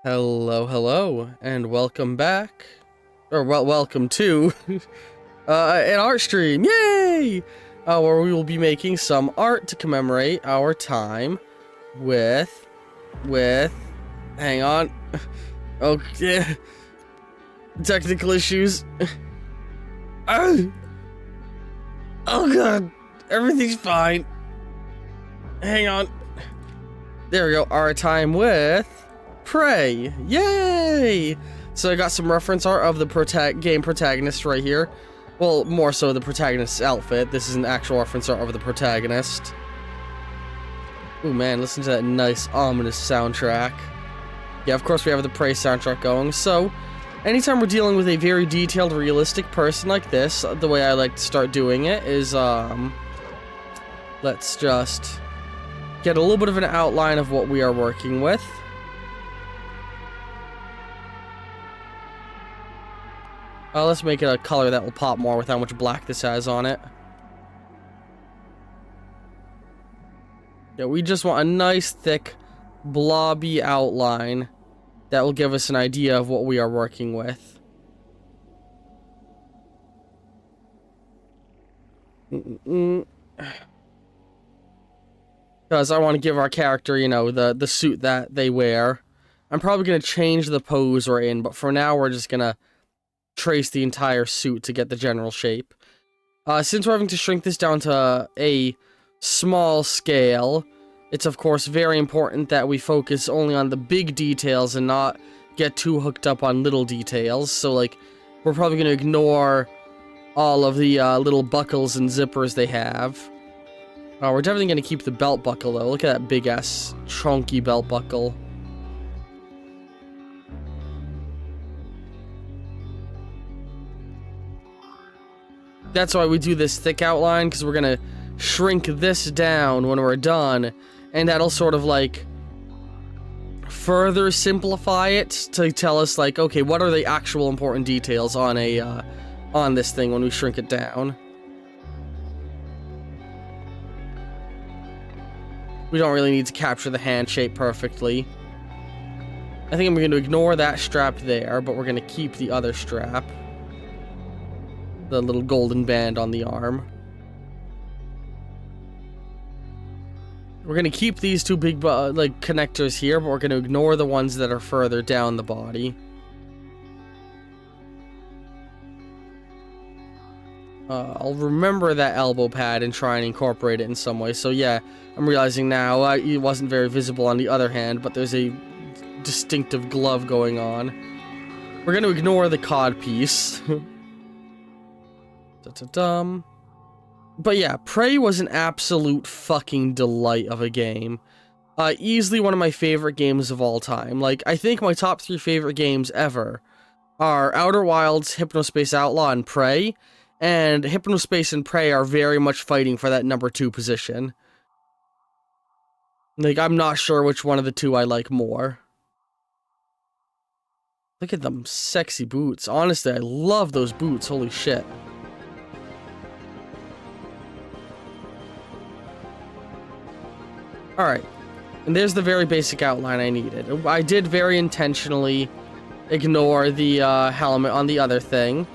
Hello, hello, and welcome back, or welcome to an art stream, yay! Where we will be making some art to commemorate our time with, hang on, okay, technical issues. Oh god, everything's fine. Hang on. There we go, our time with Prey, yay! So I got some reference art of the game protagonist right here. Well, more so the protagonist's outfit. This is an actual reference art of the protagonist. Ooh man, listen to that nice ominous soundtrack. Yeah, of course we have the Prey soundtrack going. So, anytime we're dealing with a very detailed, realistic person like this, the way I like to start doing it is, let's just get a little bit of an outline of what we are working with. Let's make it a color that will pop more with how much black this has on it. Yeah, we just want a nice, thick, blobby outline that will give us an idea of what we are working with. Because I want to give our character, you know, the suit that they wear. I'm probably going to change the pose we're in, but for now we're just going to trace the entire suit to get the general shape. Since we're having to shrink this down to a small scale, it's of course very important that we focus only on the big details and not get too hooked up on little details. So like, we're probably going to ignore all of the little buckles and zippers they have. We're definitely going to keep the belt buckle though. Look at that big ass chunky belt buckle. That's why we do this thick outline, because we're gonna shrink this down when we're done, and that'll sort of like further simplify it to tell us like, okay, what are the actual important details on a on this thing when we shrink it down. We don't really need to capture the hand shape perfectly. I think I'm going to ignore that strap there, but we're going to keep the other strap. The little golden band on the arm. We're going to keep these two big like connectors here, but we're going to ignore the ones that are further down the body. I'll remember that elbow pad and try and incorporate it in some way. So yeah, I'm realizing now it wasn't very visible on the other hand, but there's a distinctive glove going on. We're going to ignore the cod piece. Da-da-dum. But yeah, Prey was an absolute fucking delight of a game. Easily one of my favorite games of all time. Like, I think my top 3 favorite games ever are Outer Wilds, Hypnospace Outlaw, and Prey. And Hypnospace and Prey are very much fighting for that number 2 position. Like, I'm not sure which one of the two I like more. Look at them sexy boots. Honestly, I love those boots. Holy shit. Alright, and there's the very basic outline I needed. I did very intentionally ignore the helmet on the other thing,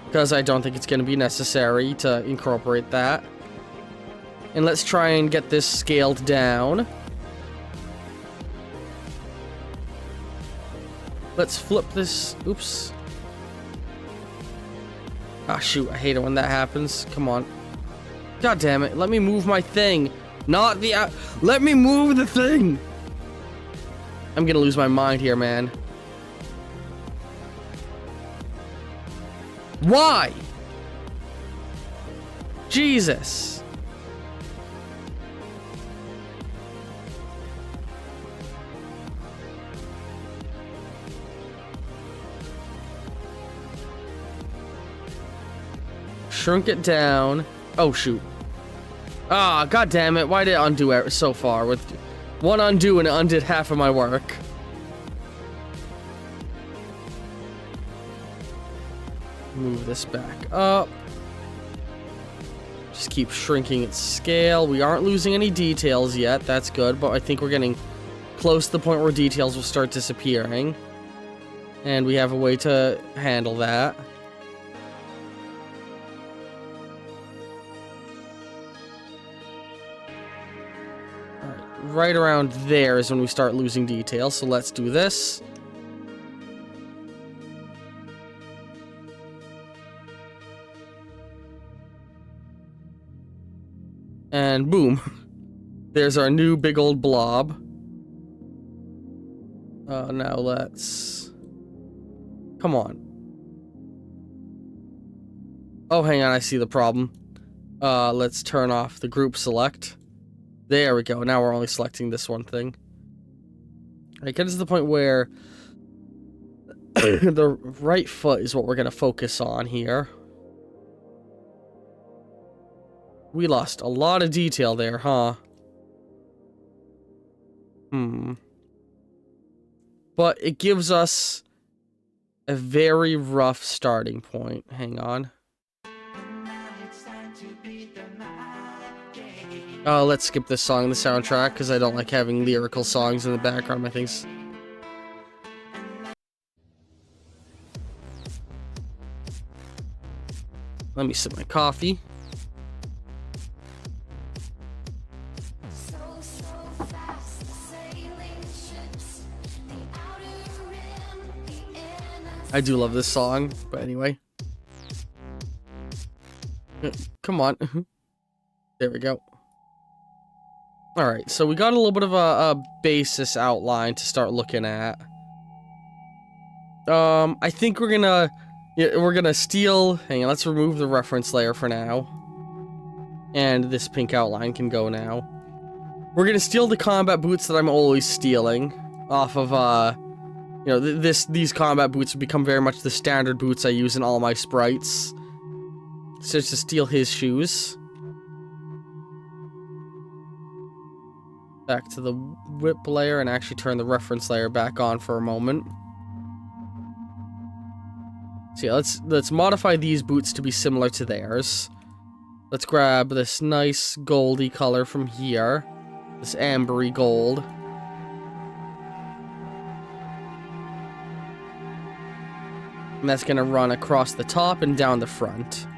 because I don't think it's going to be necessary to incorporate that. And let's try and get this scaled down. Let's flip this. Oops. Ah, shoot, I hate it when that happens. Come on. God damn it, let me move my thing. Not the let me move the thing. I'm gonna lose my mind here, man. Why? Jesus. Shrink it down. Oh shoot. Ah, god damn it. Why did it undo it so far? With one undo and it undid half of my work. Move this back up. Just keep shrinking its scale. We aren't losing any details yet. That's good, but I think we're getting close to the point where details will start disappearing. And we have a way to handle that. Right around there is when we start losing detail, so let's do this. And boom. There's our new big old blob. Now let's... Come on. Oh, hang on, I see the problem. Let's turn off the group select. There we go. Now we're only selecting this one thing. Alright, get us to the point where the right foot is what we're going to focus on here. We lost a lot of detail there, huh? But it gives us a very rough starting point. Hang on. Oh, let's skip this song in the soundtrack, because I don't like having lyrical songs in the background of my things. Let me sip my coffee. I do love this song, but anyway. Come on. There we go. Alright, so we got a little bit of a basis outline to start looking at. I think we're gonna steal... Hang on, let's remove the reference layer for now. And this pink outline can go now. We're gonna steal the combat boots that I'm always stealing off of, you know, these combat boots have become very much the standard boots I use in all my sprites. So just to steal his shoes. Back to the whip layer and actually turn the reference layer back on for a moment. So yeah, let's modify these boots to be similar to theirs. Let's grab this nice goldy color from here. This ambery gold. And that's gonna run across the top and down the front.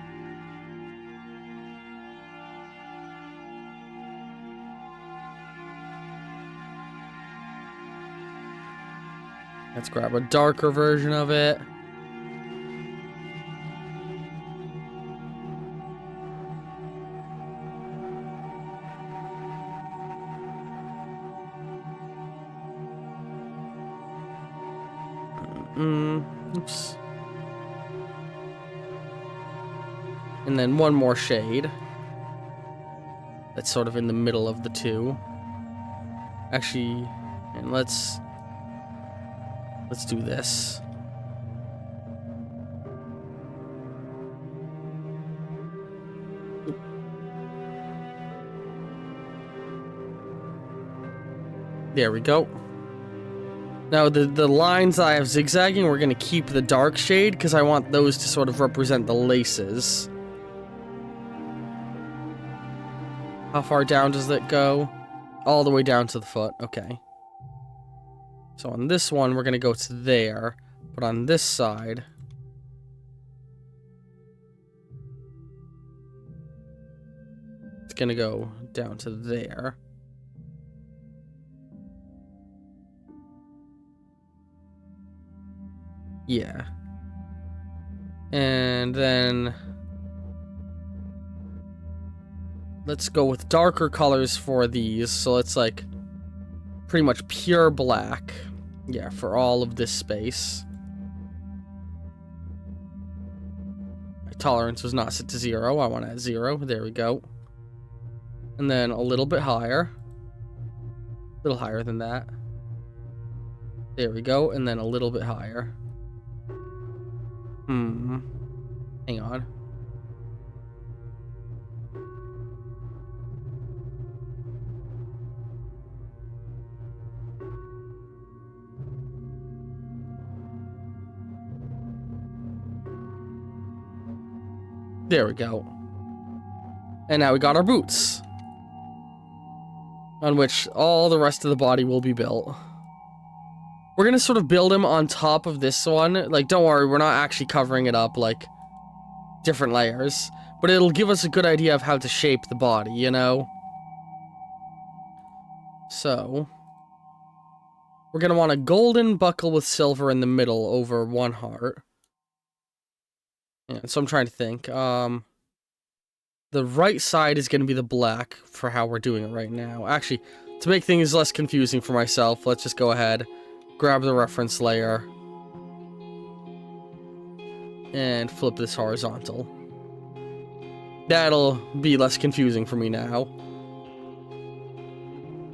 Let's grab a darker version of it. Oops. And then one more shade. That's sort of in the middle of the two. Actually, and let's do this. There we go. Now the lines I have zigzagging, we're gonna keep the dark shade because I want those to sort of represent the laces. How far down does that go? All the way down to the foot. Okay. So on this one, we're going to go to there. But on this side... it's going to go down to there. Yeah. And then... let's go with darker colors for these. So it's like pretty much pure black. Yeah, for all of this space. My tolerance was not set to 0. I want to add 0. There we go. And then a little bit higher. A little higher than that. There we go. And then a little bit higher. Hang on. There we go. And now we got our boots. on which all the rest of the body will be built. We're gonna sort of build him on top of this one. Like, don't worry, we're not actually covering it up like different layers, but it'll give us a good idea of how to shape the body, you know? So, we're gonna want a golden buckle with silver in the middle over one heart. Yeah, so I'm trying to think. The right side is gonna be the black for how we're doing it right now. Actually, to make things less confusing for myself, let's just go ahead, grab the reference layer, and flip this horizontal. That'll be less confusing for me now.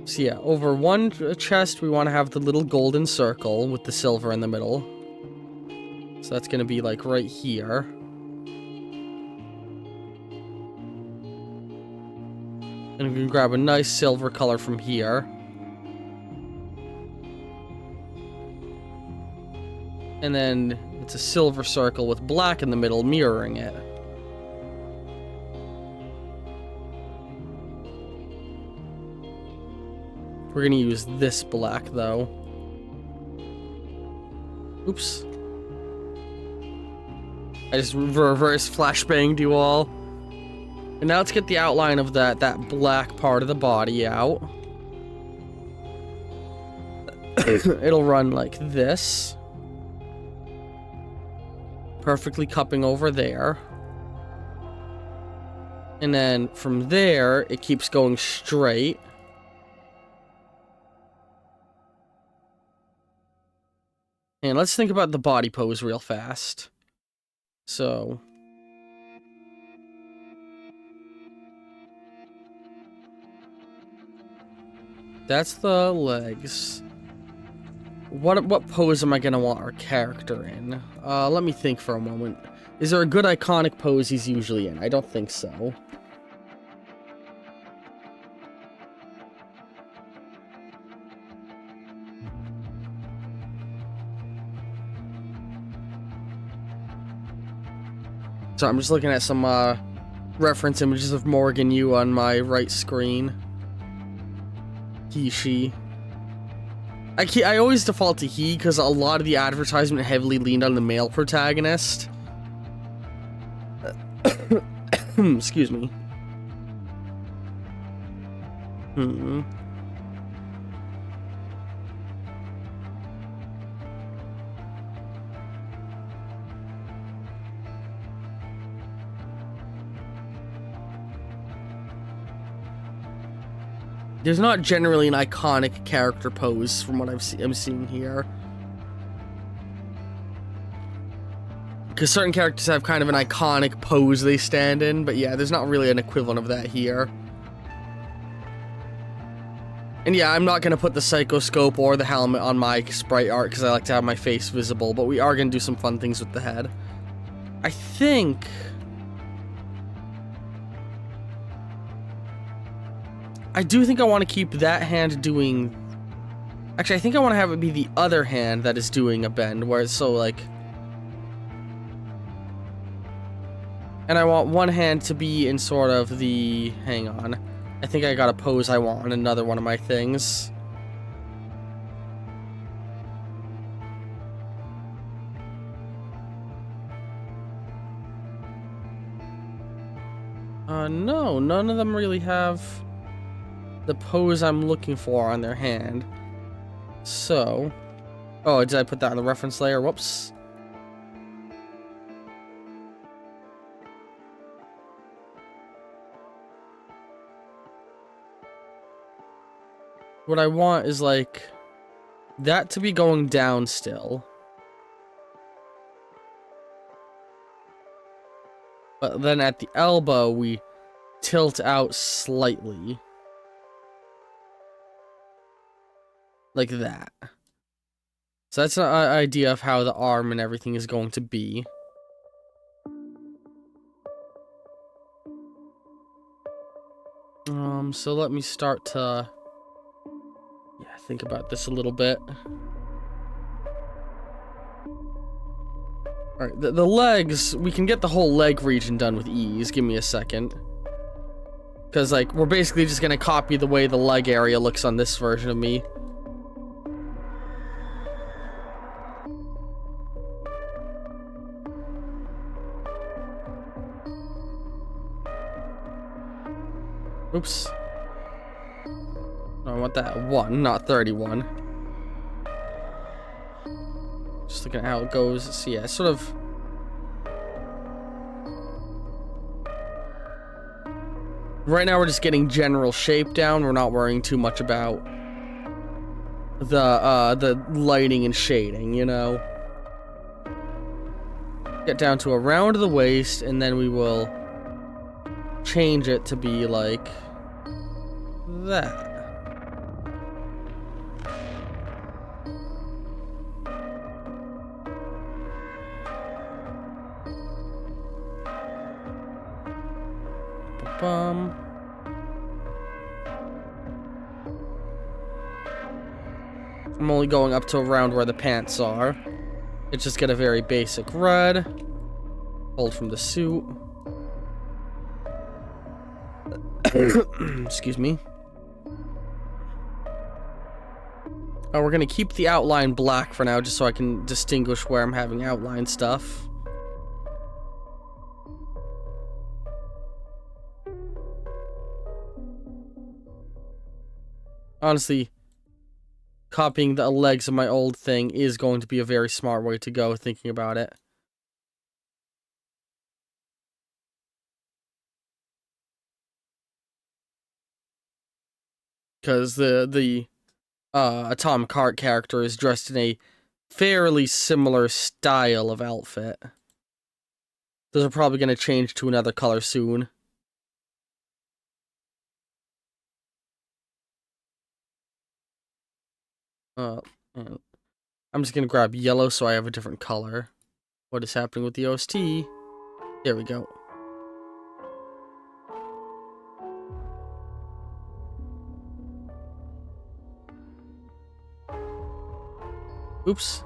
So yeah, over one chest, we want to have the little golden circle with the silver in the middle. So that's going to be like right here. And we can grab a nice silver color from here. And then it's a silver circle with black in the middle, mirroring it. We're gonna use this black, though. Oops. I just reverse flashbanged you all. And now let's get the outline of that black part of the body out. It'll run like this. Perfectly cupping over there. And then from there, it keeps going straight. And let's think about the body pose real fast. So, that's the legs. What pose am I gonna want our character in? Let me think for a moment. Is there a good iconic pose he's usually in? I don't think so. So I'm just looking at some reference images of Morgan Yu on my right screen. He, she. I always default to he because a lot of the advertisement heavily leaned on the male protagonist. Excuse me. There's not generally an iconic character pose from what I'm seeing here. Because certain characters have kind of an iconic pose they stand in, but yeah, there's not really an equivalent of that here. And yeah, I'm not going to put the psychoscope or the helmet on my sprite art because I like to have my face visible, but we are going to do some fun things with the head. I think... I do think I want to keep that hand doing... Actually, I think I want to have it be the other hand that is doing a bend, where it's so, like... And I want one hand to be in sort of the... Hang on. I think I got a pose I want on another one of my things. No, none of them really have the pose I'm looking for on their hand. So... Oh, did I put that on the reference layer? Whoops. What I want is, like, that to be going down still. But then at the elbow, we tilt out slightly. Like that. So that's an idea of how the arm and everything is going to be. So let me start to... Yeah, think about this a little bit. Alright, the legs, we can get the whole leg region done with ease. Give me a second. Because, like, we're basically just gonna copy the way the leg area looks on this version of me. Oops. I want that 1, not 31. Just looking at how it goes. So yeah, sort of. Right now we're just getting general shape down. We're not worrying too much about the lighting and shading, you know. Get down to around the waist, and then we will change it to be like that. I'm only going up to around where the pants are. It's just get a very basic red. Pulled from the suit. Excuse me. Oh, we're gonna keep the outline black for now, just so I can distinguish where I'm having outline stuff. Honestly, copying the legs of my old thing is going to be a very smart way to go, thinking about it. Because the Atomic Heart character is dressed in a fairly similar style of outfit. Those are probably going to change to another color soon. And I'm just going to grab yellow so I have a different color. What is happening with the OST? There we go. Oops.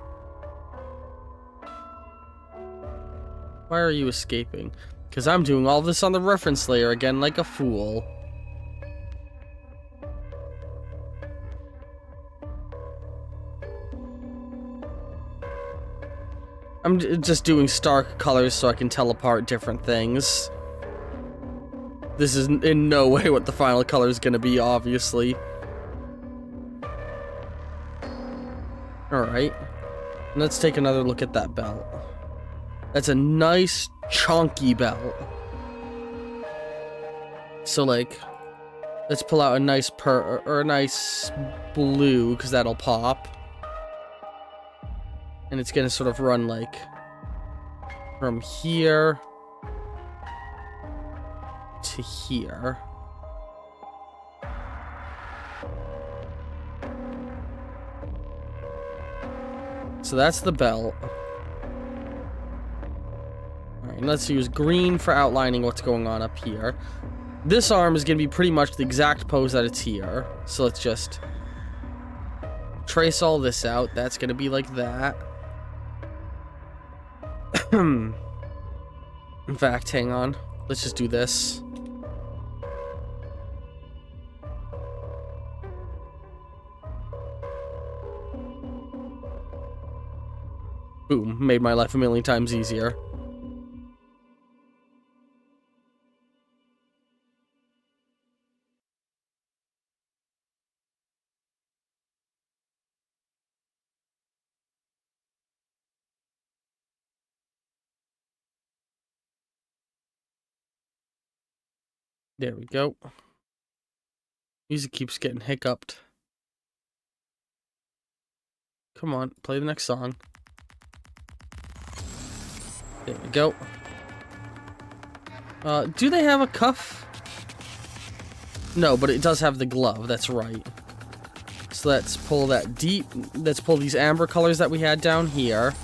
Why are you escaping? Because I'm doing all this on the reference layer again like a fool. I'm just doing stark colors so I can tell apart different things. This is in no way what the final color is going to be, obviously. Alright. Let's take another look at that belt. That's a nice, chunky belt. So, like, let's pull out a nice a nice blue, because that'll pop. And it's gonna sort of run, like, from here to here. So that's the belt. Alright, let's use green for outlining what's going on up here. This arm is going to be pretty much the exact pose that it's here. So let's just trace all this out. That's going to be like that. In fact, hang on. Let's just do this. Boom. Made my life a million times easier. There we go. Music keeps getting hiccuped. Come on, play the next song. There we go. Do they have a cuff? No, but it does have the glove, that's right. So let's pull that deep, let's pull these amber colors that we had down here.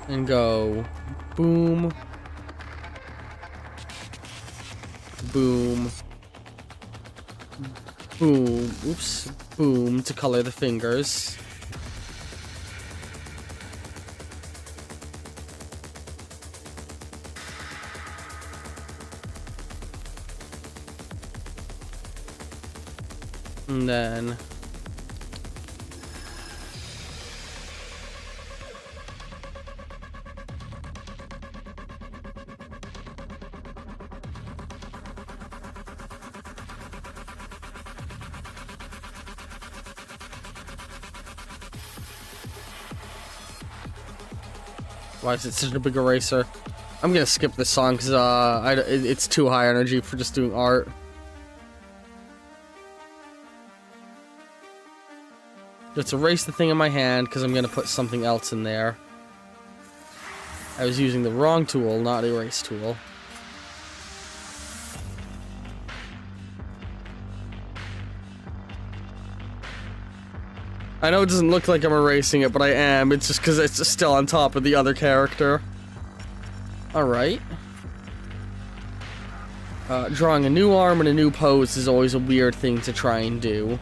And go boom. Boom. Boom. Oops. Boom to color the fingers. And then... Why is it such a big eraser? I'm gonna skip this song because it's too high energy for just doing art. Let's erase the thing in my hand because I'm gonna put something else in there. I was using the wrong tool, not erase tool. I know it doesn't look like I'm erasing it, but I am. It's just because it's still on top of the other character. Alright. Drawing a new arm and a new pose is always a weird thing to try and do.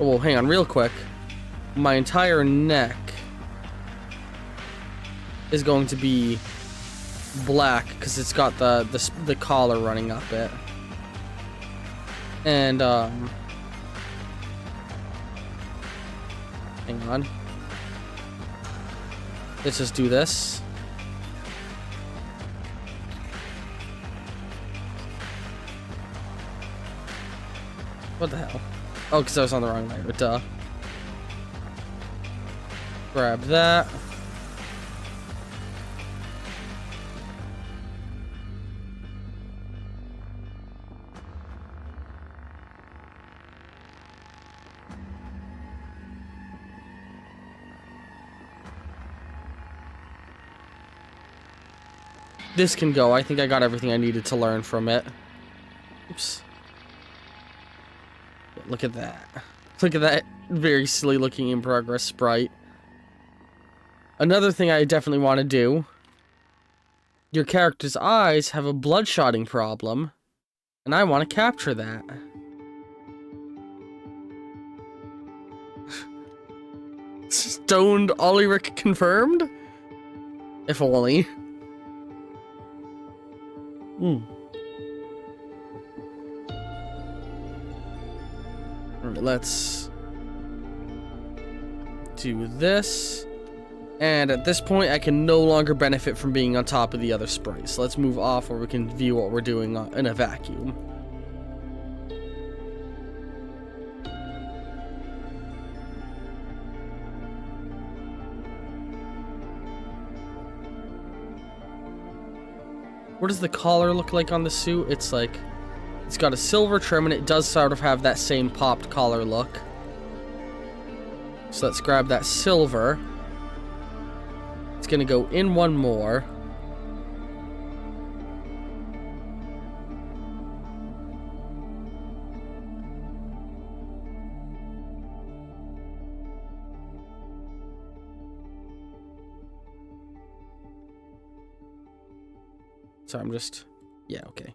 Oh, hang on real quick. My entire neck is going to be black because it's got the collar running up it. And, hang on. Let's just do this. What the hell? Oh, because I was on the wrong layer, duh. Grab that. This can go. I think I got everything I needed to learn from it. Oops. Look at that. Look at that very silly looking in progress sprite. Another thing I definitely want to do. Your character's eyes have a bloodshotting problem. And I want to capture that. Stoned Ollyric confirmed? If only. Alright, let's do this. And at this point, I can no longer benefit from being on top of the other sprites. So let's move off where we can view what we're doing in a vacuum. What does the collar look like on the suit? It's like, it's got a silver trim and it does sort of have that same popped collar look. So let's grab that silver. It's gonna go in one more. So I'm just, yeah, okay.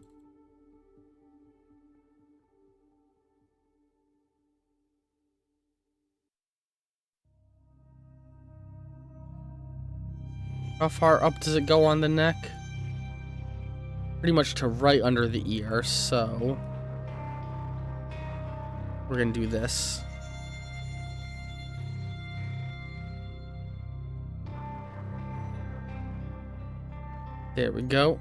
How far up does it go on the neck? Pretty much to right under the ear, so we're gonna do this. There we go.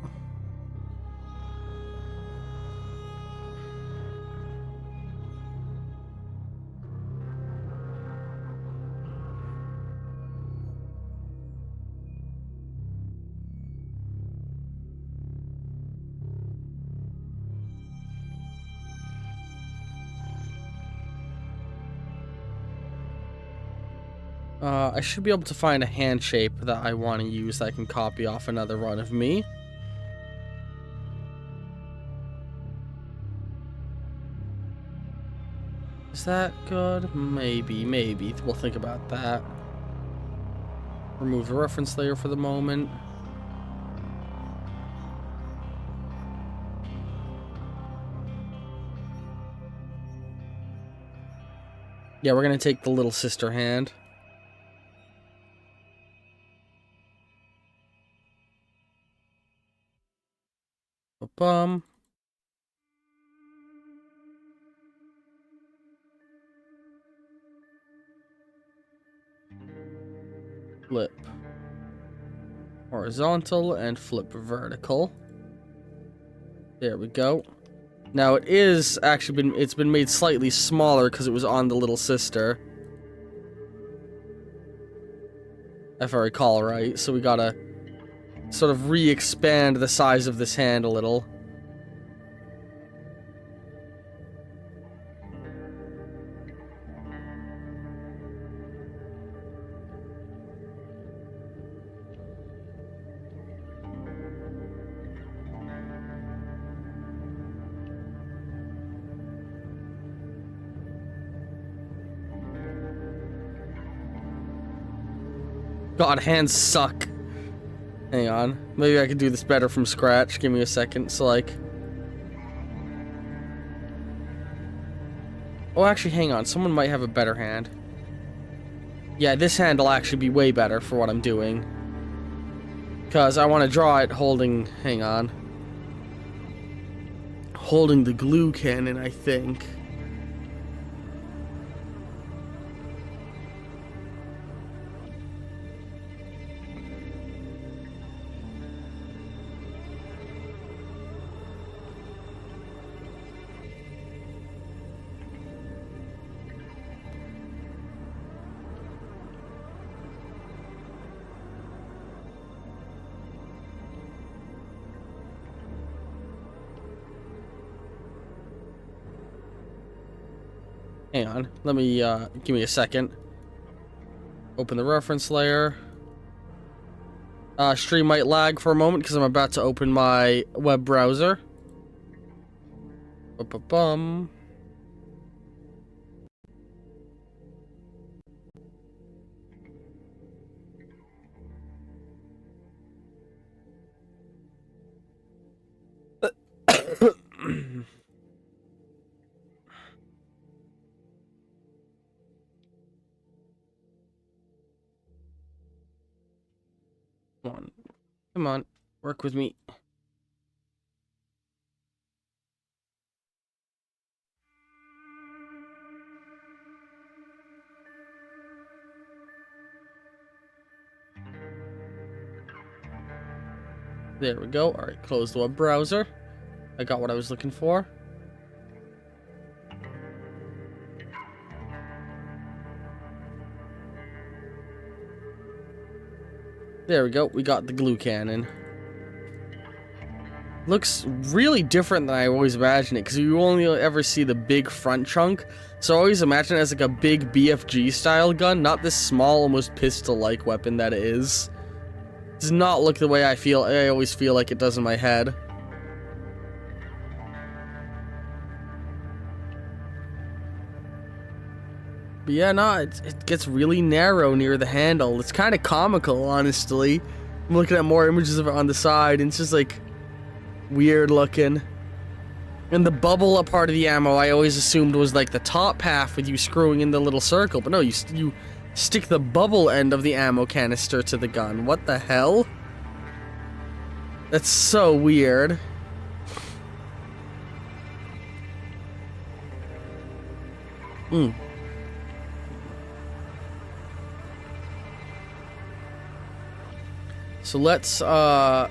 I should be able to find a hand shape that I want to use that I can copy off another run of me. Is that good? Maybe. We'll think about that. Remove the reference layer for the moment. Yeah, we're gonna take the little sister hand. Bum. flip horizontal, and flip vertical. There we go. Now it is actually it's been made slightly smaller because it was on the little sister, if I recall right. So we gotta sort of re-expand the size of this hand a little. God, hands suck. Hang on. Maybe I could do this better from scratch. Give me a second. So, like... Oh, actually, hang on. Someone might have a better hand. Yeah, this hand will actually be way better for what I'm doing. Because I want to draw it holding... Hang on. Holding the glue cannon, I think. Hang on, let me, give me a second. Open the reference layer. Stream might lag for a moment because I'm about to open my web browser. Ba-ba-bum. Come on. Come on. Work with me. There we go. Alright, close the web browser. I got what I was looking for. There we go. We got the glue cannon. Looks really different than I always imagine it, because you only ever see the big front chunk. So I always imagine it as like a big BFG style gun, not this small, almost pistol-like weapon that it is. It does not look the way I always feel like it does in my head. But yeah, no, it gets really narrow near the handle. It's kind of comical, honestly. I'm looking at more images of it on the side, and it's just like weird looking. And the bubble up part of the ammo I always assumed was like the top half with you screwing in the little circle, but no, you stick the bubble end of the ammo canister to the gun. What the hell? That's so weird. So let's do our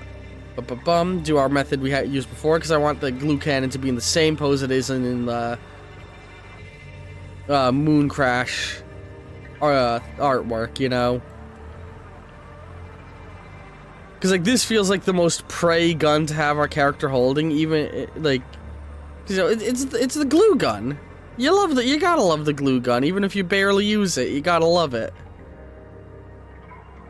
method we had used before, because I want the glue cannon to be in the same pose it is in the Moon Crash artwork, you know? Because like this feels like the most prey gun to have our character holding, even like, you know, it's the glue gun. You gotta love the glue gun, even if you barely use it. You gotta love it.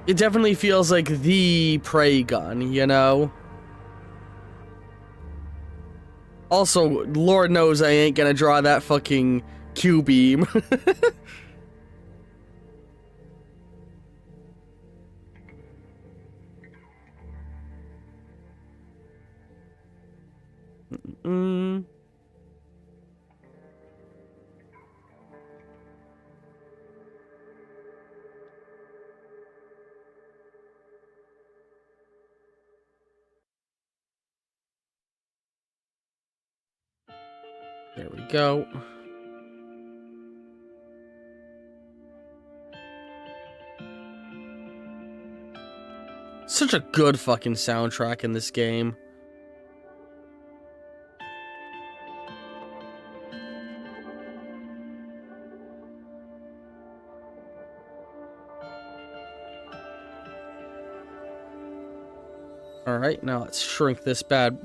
It definitely feels like the prey gun, you know? Also, Lord knows I ain't gonna draw that fucking Q-beam. There we go. such a good fucking soundtrack in this game. Alright, now let's shrink this bad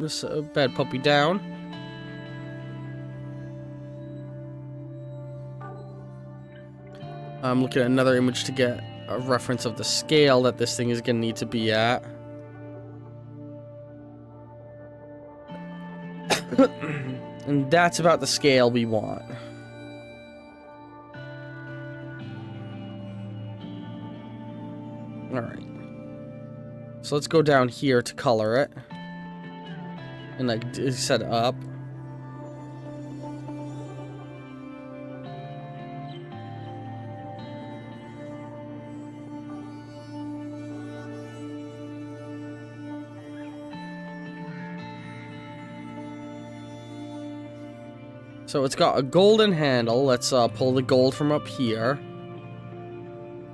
puppy down. I'm looking at another image to get a reference of the scale that this thing is going to need to be at. And that's about the scale we want. Alright. So let's go down here to color it. And like set it up. So it's got a golden handle. Let's pull the gold from up here.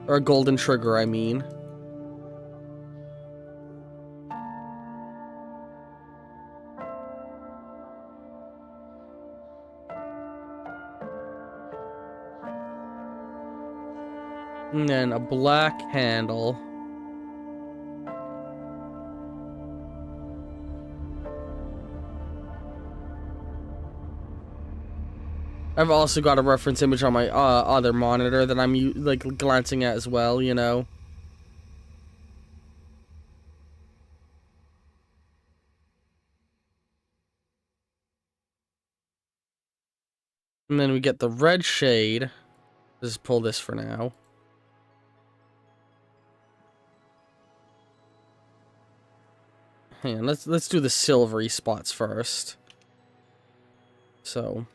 Or a golden trigger, I mean. And then a black handle. I've also got a reference image on my other monitor that I'm like glancing at as well, you know. And then we get the red shade. Just pull this for now. Hang on, let's do the silvery spots first. So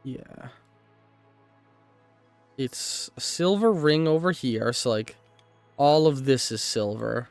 yeah. It's a silver ring over here, so like all of this is silver.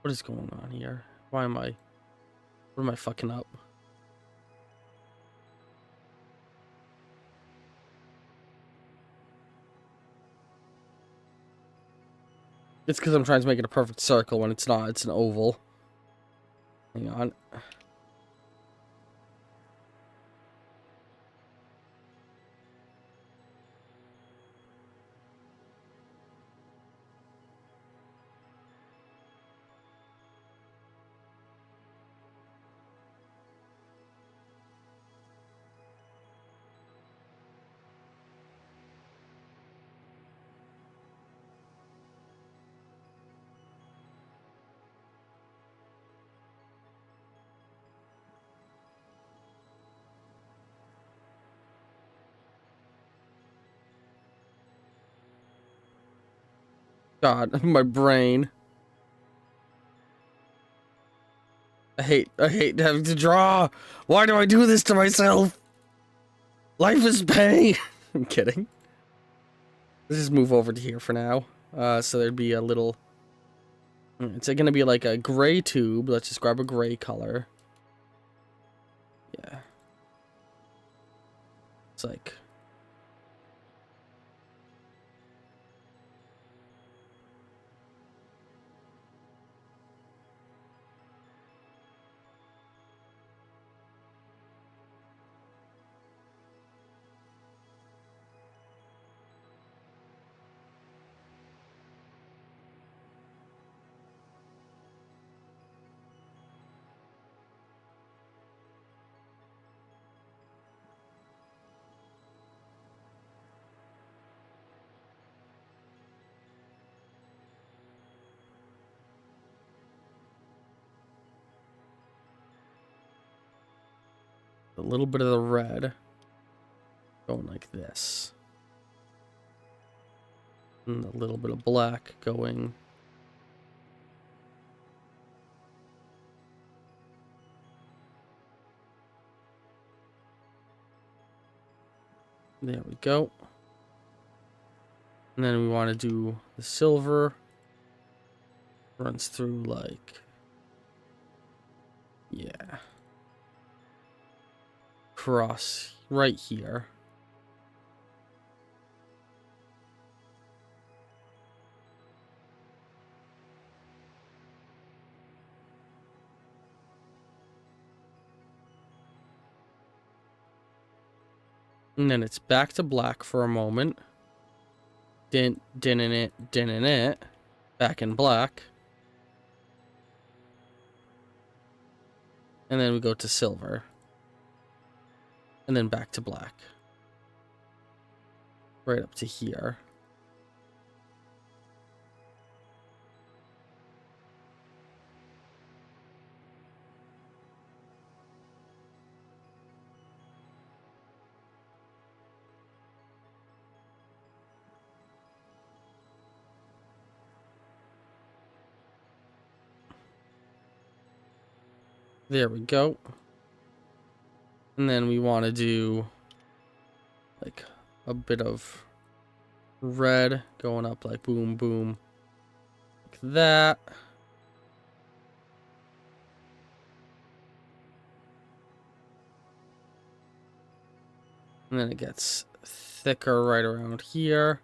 What is going on here? What am I fucking up? It's because I'm trying to make it a perfect circle when it's not. It's an oval. Hang on. God, my brain. I hate having to draw. Why do I do this to myself? Life is pain. I'm kidding. Let's just move over to here for now. So there'd be a little... It's gonna be like a gray tube. Let's just grab a gray color. Yeah. It's like... A little bit of the red going like this. And a little bit of black going. There we go. And then we want to do the silver. Runs through like, yeah. Cross right here. And then it's back to black for a moment. Didn't it. Back in black. And then we go to silver. And then back to black. Right up to here. There we go. And then we want to do like a bit of red going up like boom, boom. Like that. And then it gets thicker right around here.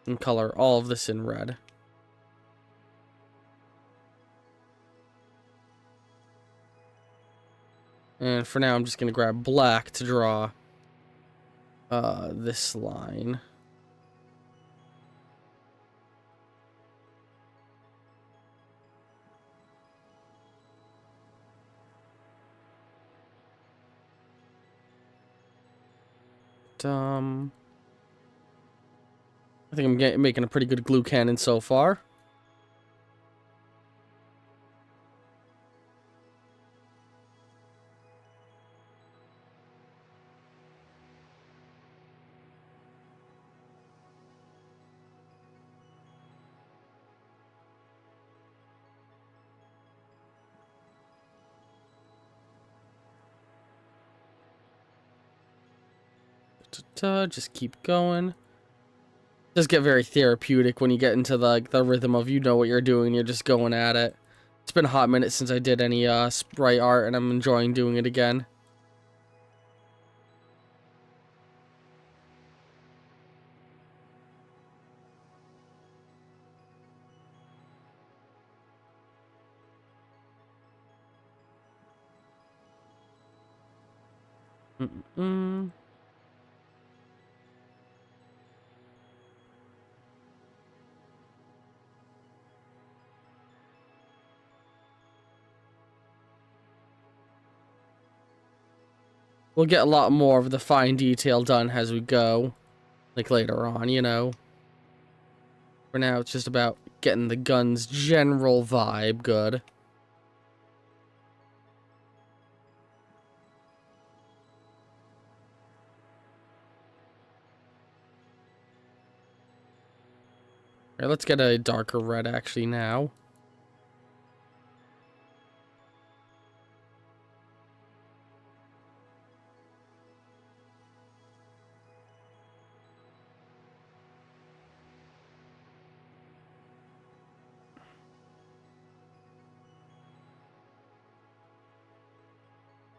And color all of this in red. And for now, I'm just going to grab black to draw this line. I think I'm making a pretty good glue cannon so far. Just keep going. Does get very therapeutic when you get into the rhythm of, you know what you're doing, you're just going at it. It's been a hot minute since I did any sprite art, and I'm enjoying doing it again. We'll get a lot more of the fine detail done as we go. Like later on, you know. For now, it's just about getting the gun's general vibe good. Alright, let's get a darker red actually now.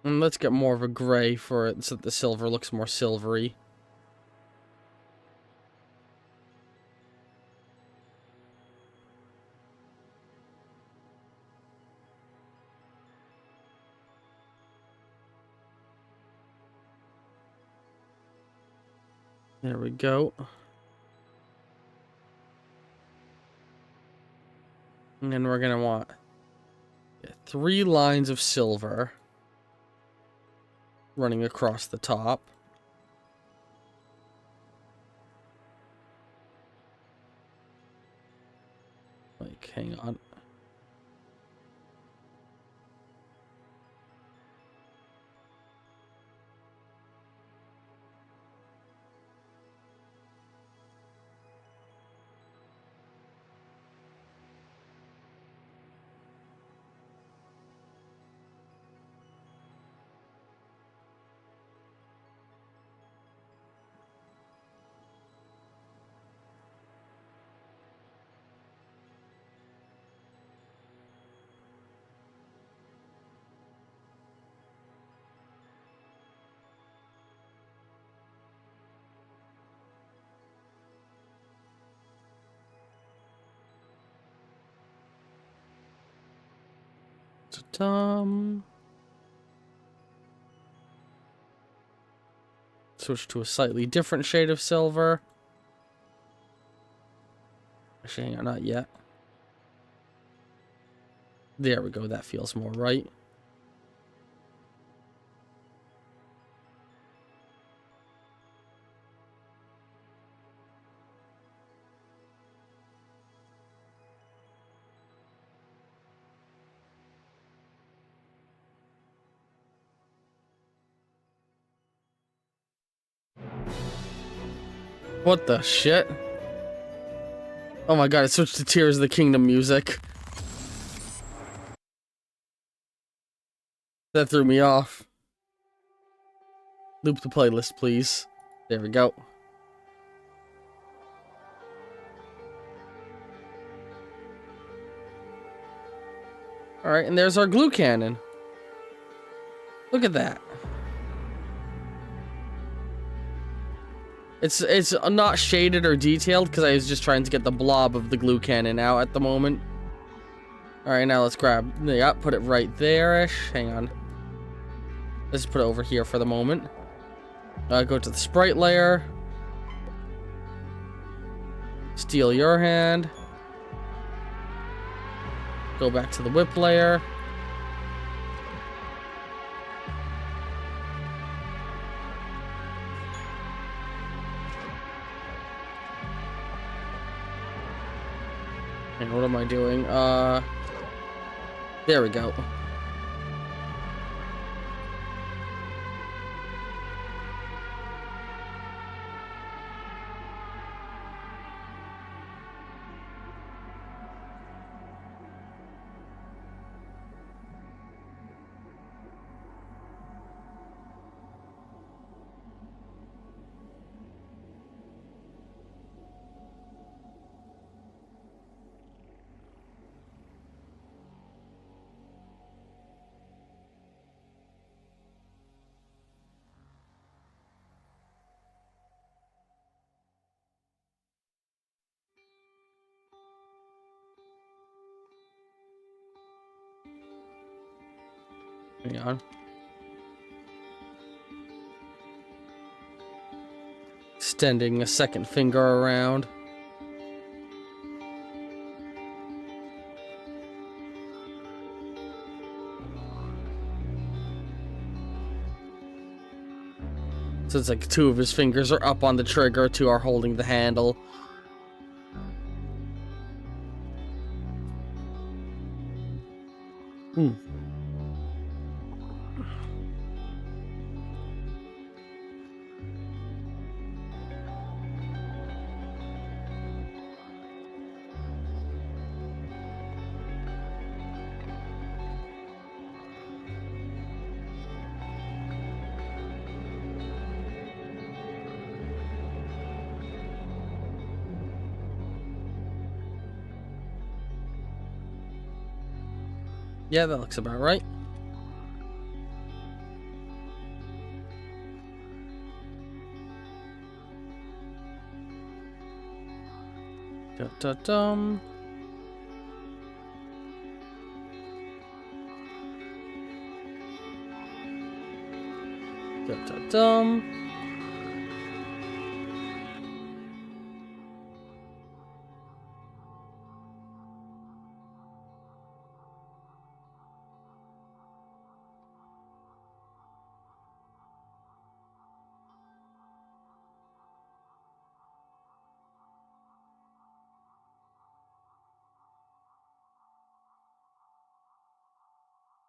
And let's get more of a gray for it so that the silver looks more silvery. There we go. And then we're going to want 3 lines of silver running across the top. Hang on. Switch to a slightly different shade of silver. Actually, hang on, not yet. There we go, that feels more right. What the shit? Oh my god, it switched to Tears of the Kingdom music. That threw me off. Loop the playlist, please. There we go. Alright, and there's our glue cannon. Look at that. It's not shaded or detailed because I was just trying to get the blob of the glue cannon out at the moment. Alright, now let's grab... Yeah, put it right there-ish. Hang on. Let's put it over here for the moment. Go to the sprite layer. Steal your hand. Go back to the whip layer. And what am I doing? There we go. Hang on. Extending a second finger around. So it's like two of his fingers are up on the trigger, two are holding the handle. Yeah, that looks about right. Da-da-dum. Da-da-dum.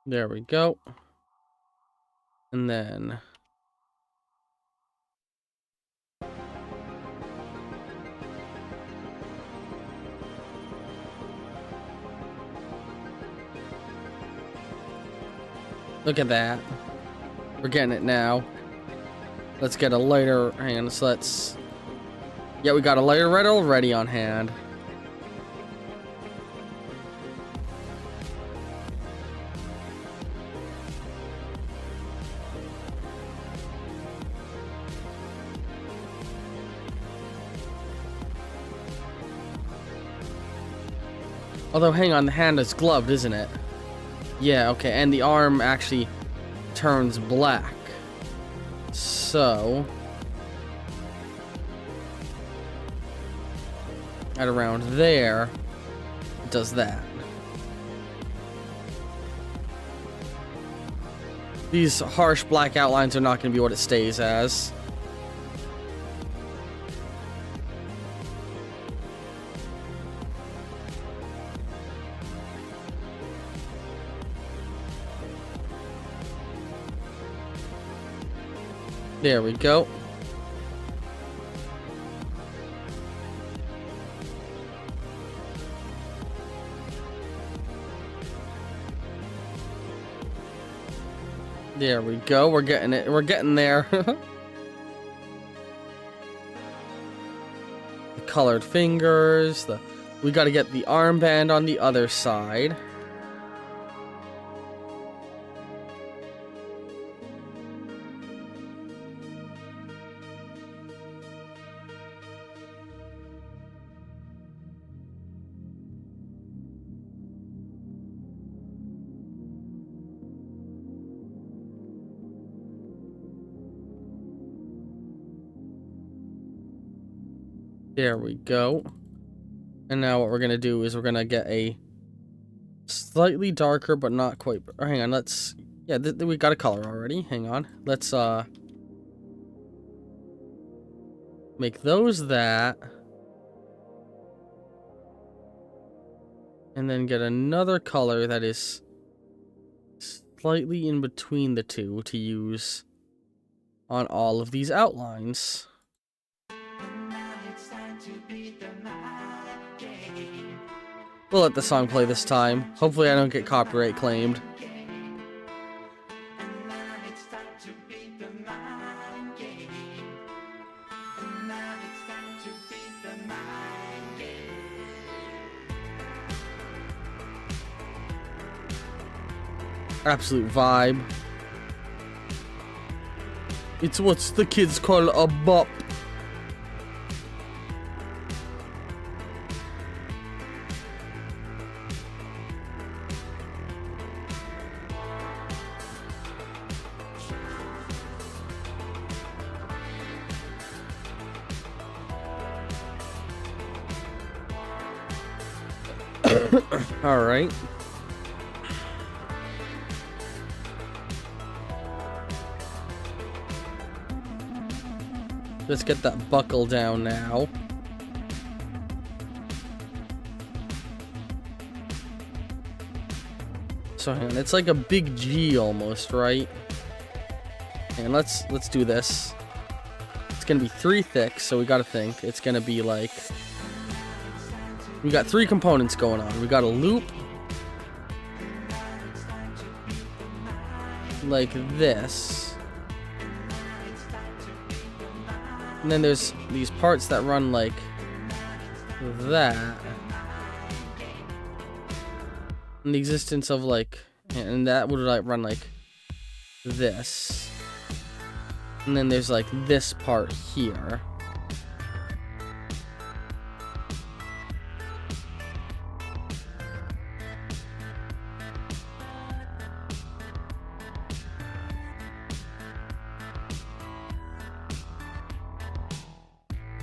There we go. And then... look at that. We're getting it now. Let's get a lighter. Hang on, so let's... yeah, we got a lighter red already on hand. Although, hang on, the hand is gloved, isn't it? Yeah, okay, and the arm actually turns black. So... at around there, it does that. These harsh black outlines are not going to be what it stays as. There we go. There we go. We're getting it. We're getting there. The colored fingers. We got to get the armband on the other side. There we go. And now what we're going to do is we're going to get a slightly darker, but not quite... or hang on, let's... yeah, we got a color already. Hang on. Let's, make those that. And then get another color that is slightly in between the two to use on all of these outlines. We'll let the song play this time. Hopefully I don't get copyright claimed. Absolute vibe. It's what's the kids call a bop. All right. Let's get that buckle down now. So hang on, it's like a big G almost, right? And let's do this. It's gonna be 3 thick, so we gotta think. It's gonna be like... we got 3 components going on. We got a loop. Like this. And then there's these parts that run like that. And the existence of like... and that would like run like this. And then there's like this part here.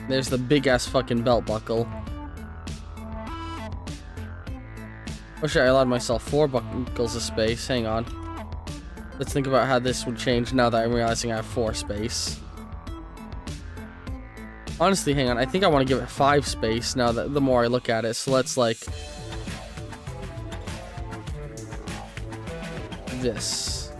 There's the big ass fucking belt buckle. Wish I allowed myself 4 buckles of space. Hang on. Let's think about how this would change now that I'm realizing I have 4 space. Honestly, hang on. I think I want to give it 5 space now that the more I look at it. So let's like this.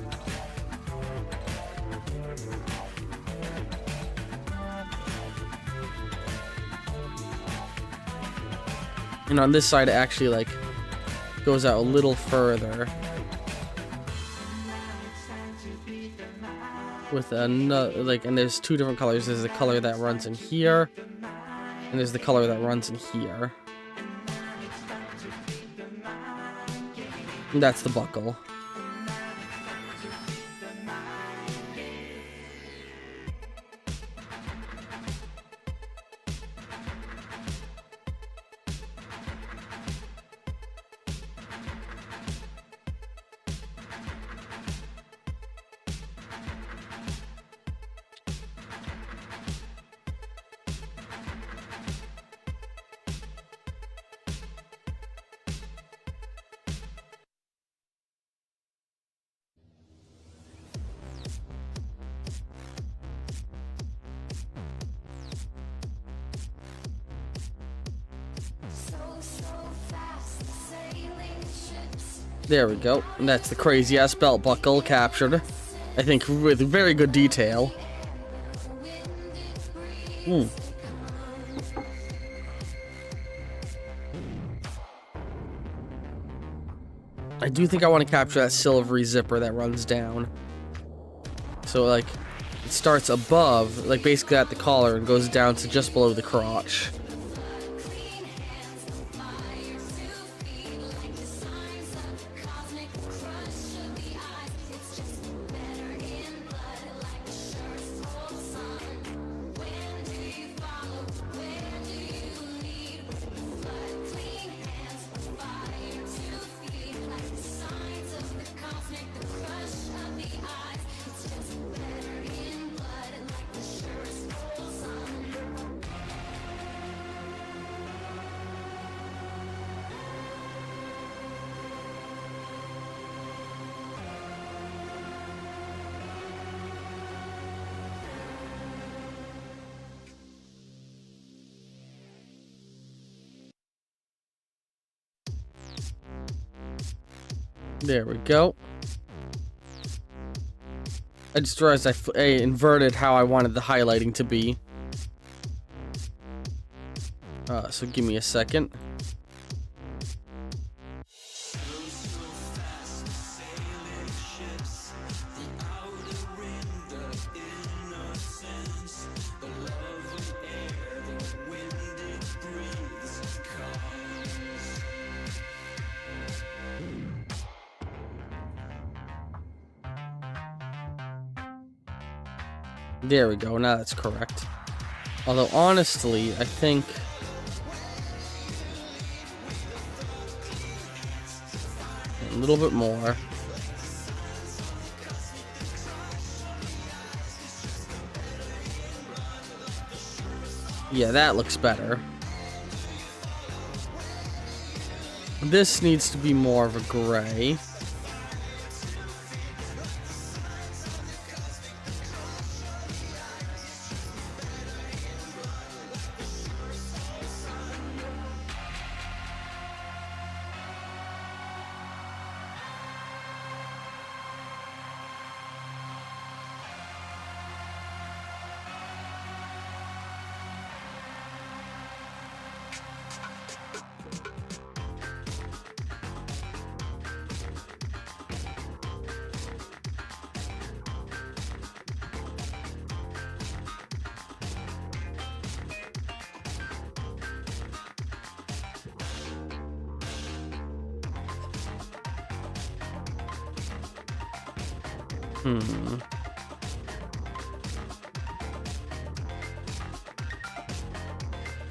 And on this side, it actually, like, goes out a little further. With another, like, and there's two different colors. There's the color that runs in here, and there's the color that runs in here. And that's the buckle. There we go. And that's the crazy ass belt buckle captured. I think with very good detail. I do think I want to capture that silvery zipper that runs down. So, like, it starts above, like, basically at the collar and goes down to just below the crotch. There we go. I just realized I inverted how I wanted the highlighting to be. So give me a second. There we go, now that's correct. Although, honestly, I think... a little bit more. Yeah, that looks better. This needs to be more of a gray.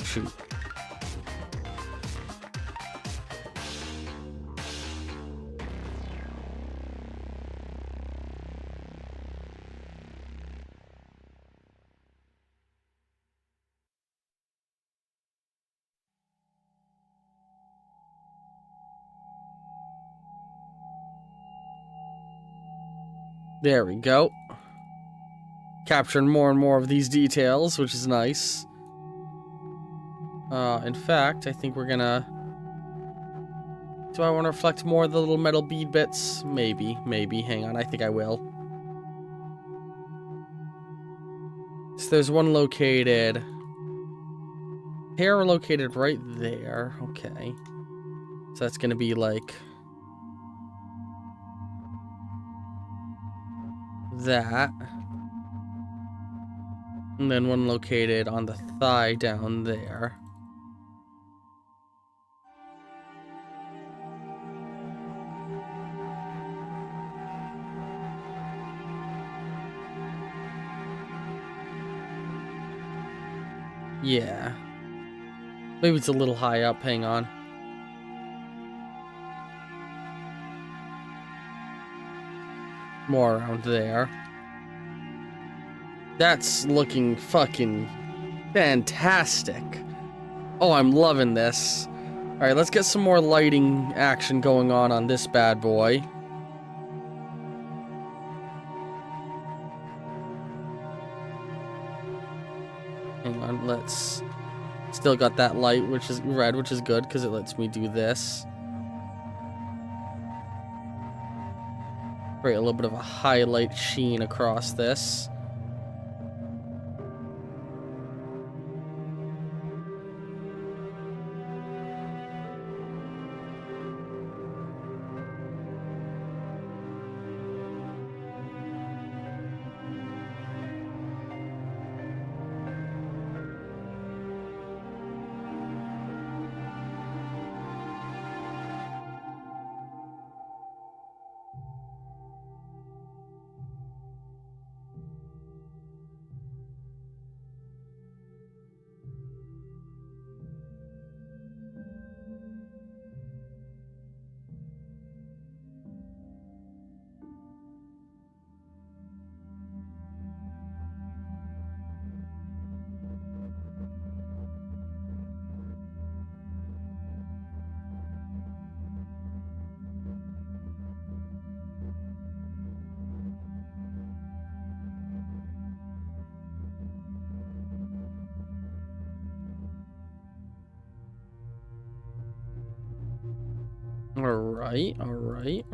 Shoot. There we go. Capturing more and more of these details, which is nice. In fact, I think we're gonna Do I want to reflect more of the little metal bead bits? Maybe. Hang on, I think I will. So there's one located... Here, located right there. Okay. So that's gonna be like... that. And then one located on the thigh down there. Yeah. Maybe it's a little high up, hang on. More around there. That's looking fucking fantastic. Oh, I'm loving this. Alright, let's get some more lighting action going on this bad boy. Hang on, let's... Still got that light, which is red, which is good, because it lets me do this. Create a little bit of a highlight sheen across this. Alright, alright.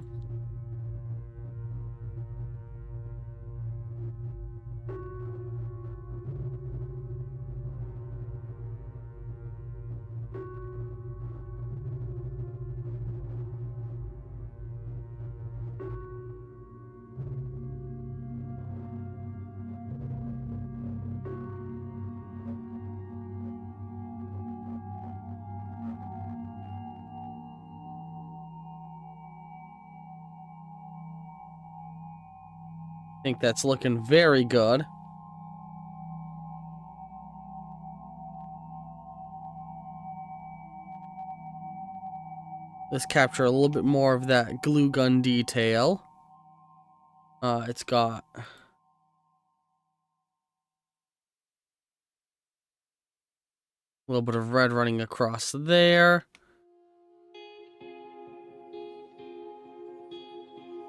I think that's looking very good. Let's capture a little bit more of that glue gun detail. It's got... a little bit of red running across there.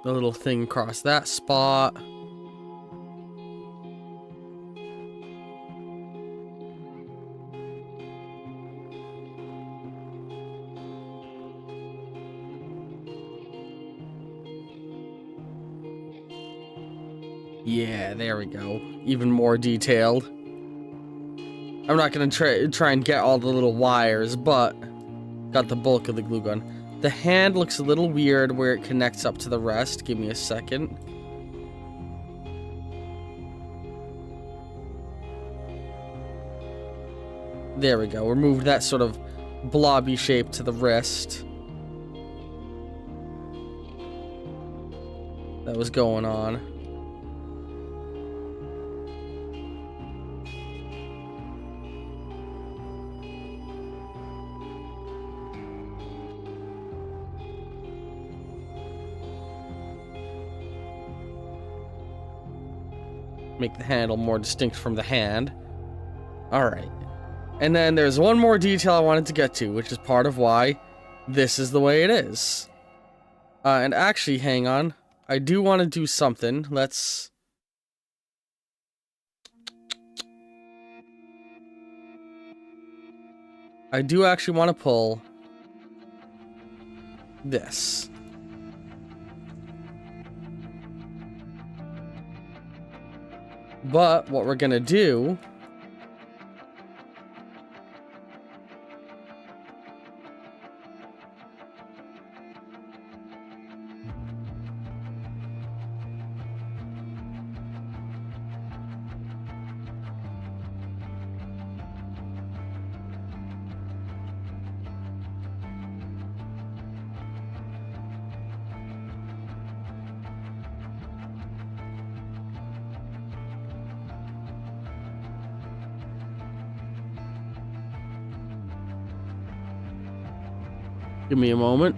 The little thing across that spot. Yeah, there we go. Even more detailed. I'm not gonna try and get all the little wires, but got the bulk of the glue gun. The hand looks a little weird where it connects up to the rest. Give me a second. There we go. Remove that sort of blobby shape to the wrist that was going on. Make the handle more distinct from the hand. Alright. And then there's one more detail I wanted to get to, which is part of why this is the way it is. And actually, hang on. I do want to do something. Let's... I do actually want to pull this. But what we're gonna do give me a moment.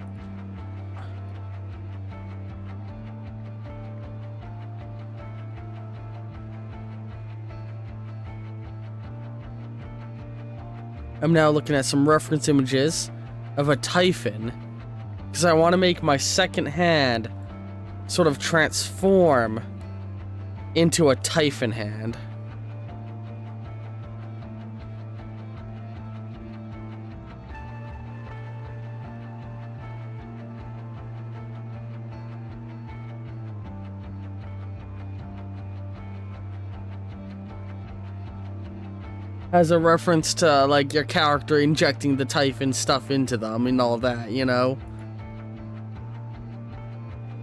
I'm now looking at some reference images of a Typhon because I want to make my second hand sort of transform into a Typhon hand. As a reference to, like, your character injecting the Typhon stuff into them and all that, you know?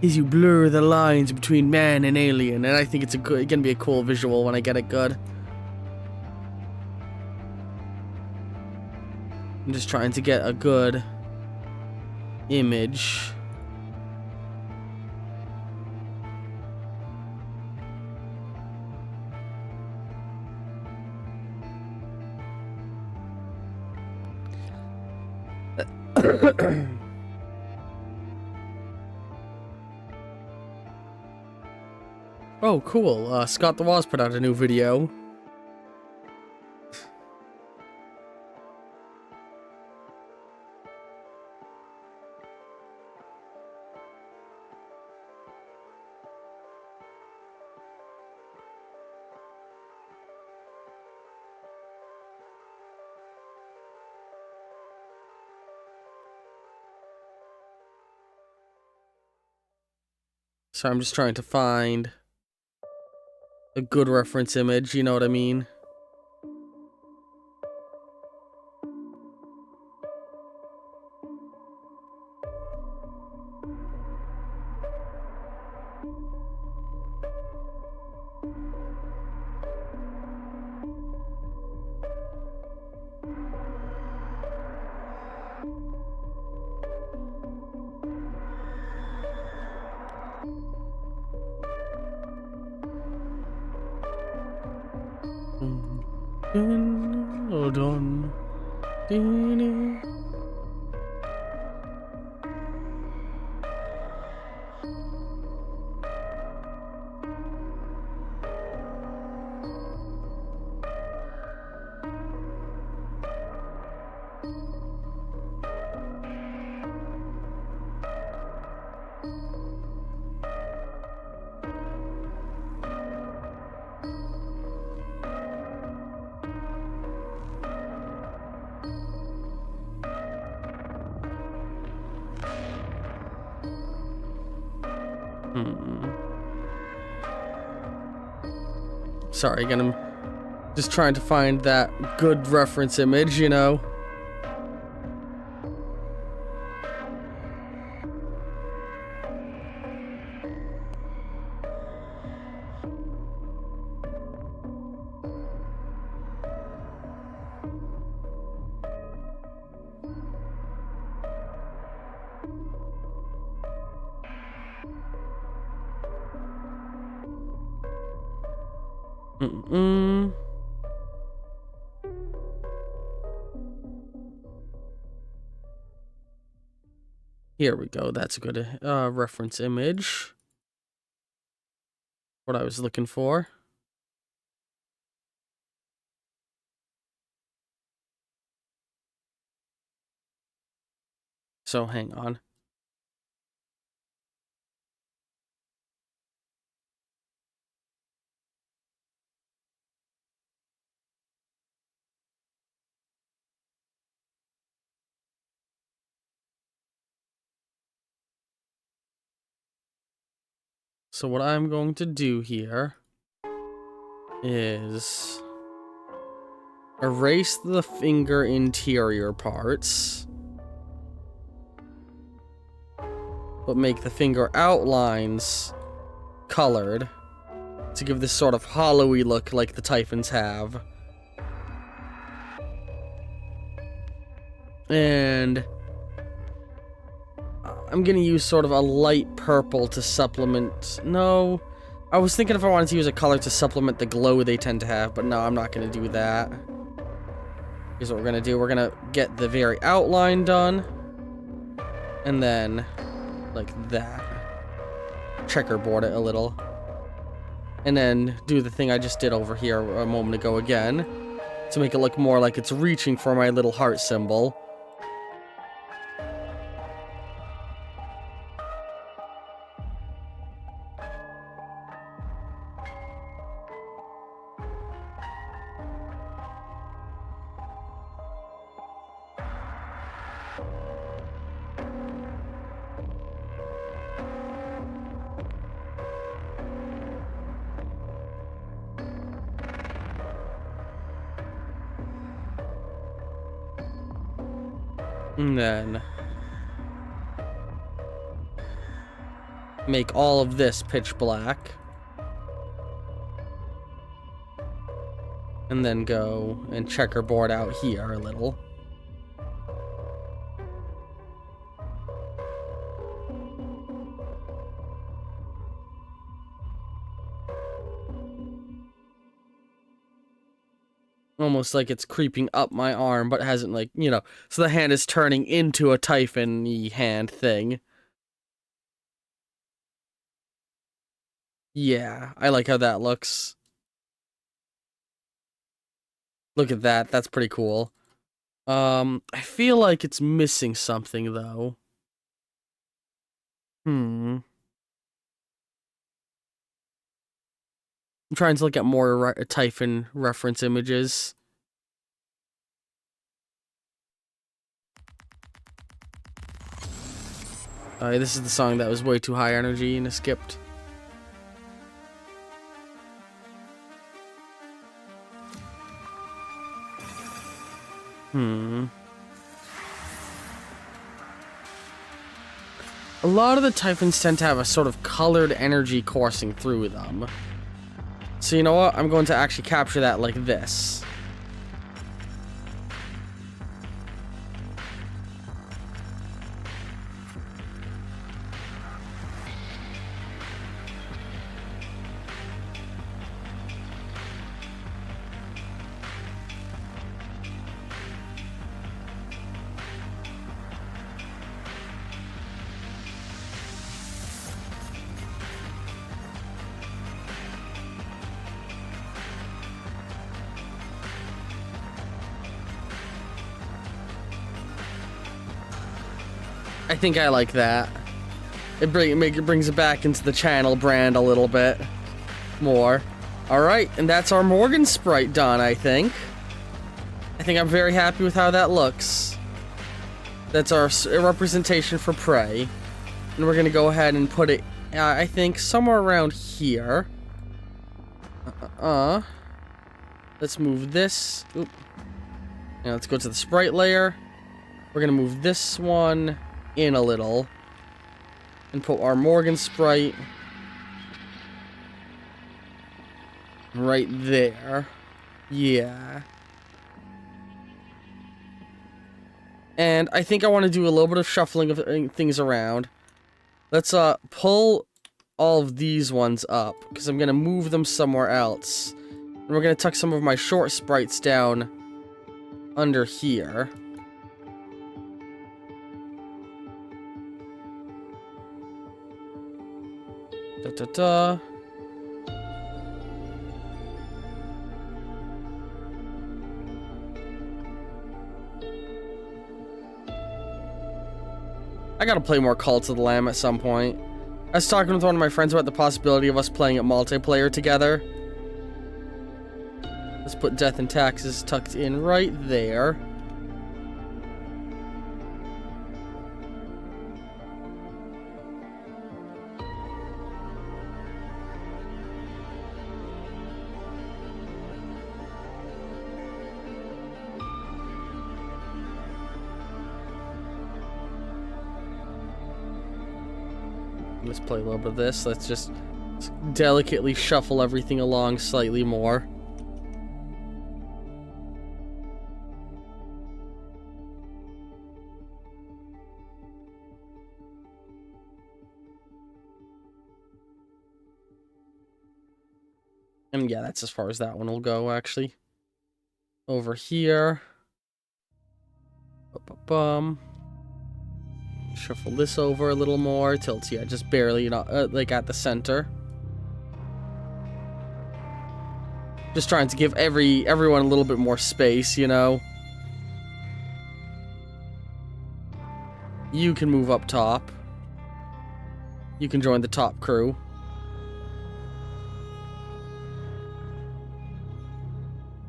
As you blur the lines between man and alien, and I think it's gonna be a cool visual when I get it good. I'm just trying to get a good image. Oh, cool. Scott the Woz put out a new video. So I'm just trying to find a good reference image, you know what I mean? Hold on. Sorry, again, I'm just trying to find that good reference image, you know? Here we go. That's a good reference image. What I was looking for. So hang on. So what I'm going to do here is erase the finger interior parts, but make the finger outlines colored to give this sort of hollowy look like the Typhons have. And I'm gonna use sort of a light purple to supplement. No, I was thinking if I wanted to use a color to supplement the glow they tend to have, but no, I'm not gonna do that. Here's what we're gonna do. We're gonna get the very outline done, and then like that, checkerboard it a little, and then do the thing I just did over here a moment ago again to make it look more like it's reaching for my little heart symbol. And then make all of this pitch black. And then go and checkerboard out here a little. Almost like it's creeping up my arm, but hasn't, like, you know, so the hand is turning into a Typhon-y hand thing. Yeah, I like how that looks. Look at that, that's pretty cool. I feel like it's missing something, though. I'm trying to look at more Typhon reference images. This is the song that was way too high energy and I skipped. A lot of the Typhons tend to have a sort of colored energy coursing through them. So you know what? I'm going to actually capture that like this. I think I like that. It brings it back into the channel brand a little bit more. Alright, and that's our Morgan sprite done, I think. I'm very happy with how that looks. That's our representation for Prey. And we're gonna go ahead and put it, I think, somewhere around here. Let's move this. Oop. Now let's go to the sprite layer. We're gonna move this one in a little and put our Morgan sprite right there. Yeah. And I think I want to do a little bit of shuffling of things around. Let's pull all of these ones up because I'm going to move them somewhere else. And we're going to tuck some of my short sprites down under here. Da-da-da. I gotta play more Cult of the Lamb at some point. I was talking with one of my friends about the possibility of us playing it multiplayer together. Let's put Death and Taxes tucked in right there. Let's play a little bit of this. Let's just delicately shuffle everything along slightly more. And yeah, that's as far as that one will go, actually. Over here. Bum. Shuffle this over a little more till it's, yeah, just barely not like at the center. Just trying to give everyone a little bit more space, you know. You can move up top. You can join the top crew.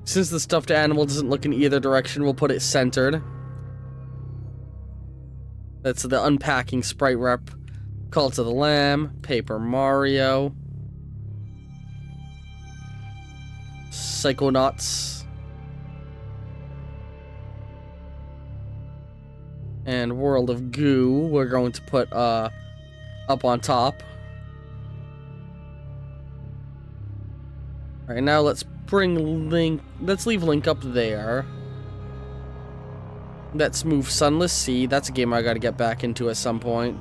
Since the stuffed animal doesn't look in either direction, we'll put it centered. That's the unpacking sprite rep. Cult of the Lamb, Paper Mario, Psychonauts, and World of Goo. We're going to put up on top. All right, now let's bring Link. Let's leave Link up there. Let's move Sunless Sea. That's a game I gotta get back into at some point.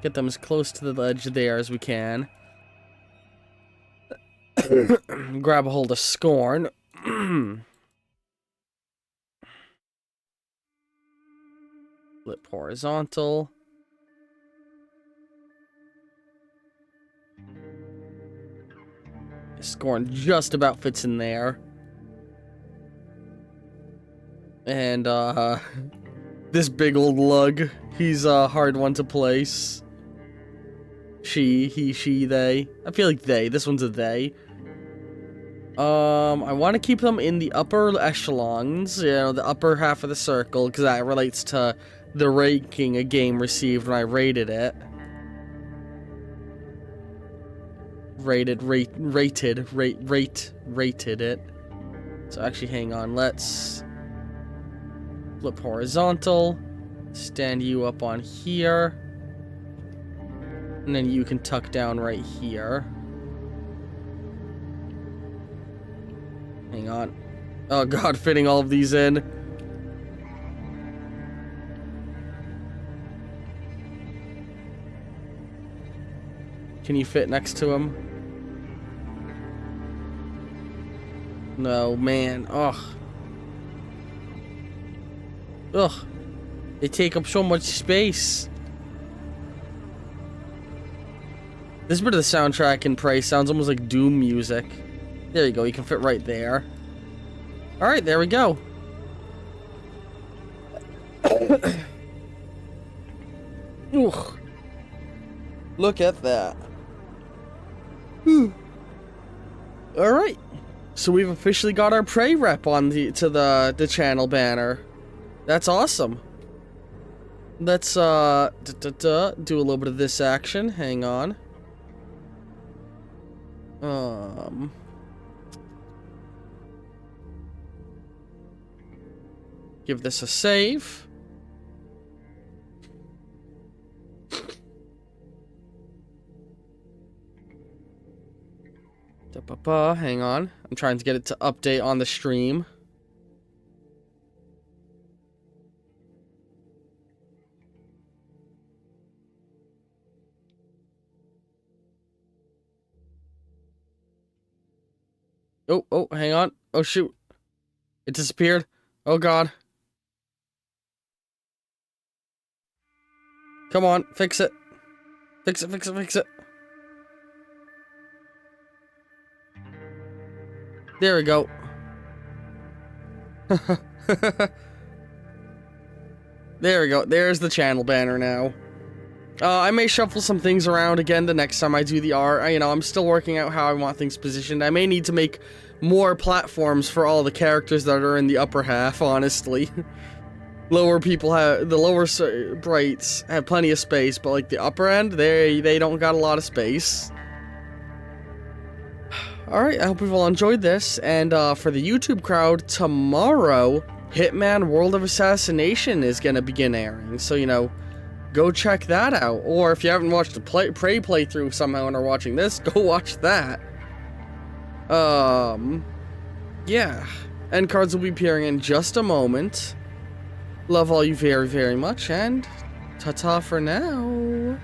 Get them as close to the ledge there as we can. Grab a hold of Scorn. Flip horizontal. Scorn just about fits in there. And, this big old lug, he's a hard one to place. She, he, she, they. I feel like they. This one's a they. I want to keep them in the upper echelons, you know, the upper half of the circle, because that relates to the ranking a game received when I rated it. Rated it. So actually, hang on, let's flip horizontal, stand you up on here, and then you can tuck down right here. Hang on. Oh god, fitting all of these in. Can you fit next to him? No, man. Ugh. Ugh. They take up so much space. This bit of the soundtrack in Prey sounds almost like Doom music. There you go, you can fit right there. Alright, there we go. Ugh. Look at that. Alright. So we've officially got our Prey rep on the channel banner. That's awesome. Let's do a little bit of this action. Hang on. Give this a save. Hang on. I'm trying to get it to update on the stream. Oh, hang on. Oh, shoot. It disappeared. Oh, God. Come on, fix it. Fix it. There we go. There we go. There's the channel banner now. I may shuffle some things around again the next time I do the art. You know, I'm still working out how I want things positioned. I may need to make more platforms for all the characters that are in the upper half, honestly. The lower sprites have plenty of space, but like the upper end, they don't got a lot of space. alright, I hope you've all enjoyed this, and for the YouTube crowd, tomorrow, Hitman World of Assassination is gonna begin airing, so, you know, go check that out, or if you haven't watched the Prey playthrough somehow and are watching this, go watch that. Yeah, end cards will be appearing in just a moment. Love all you very, very much, and ta-ta for now.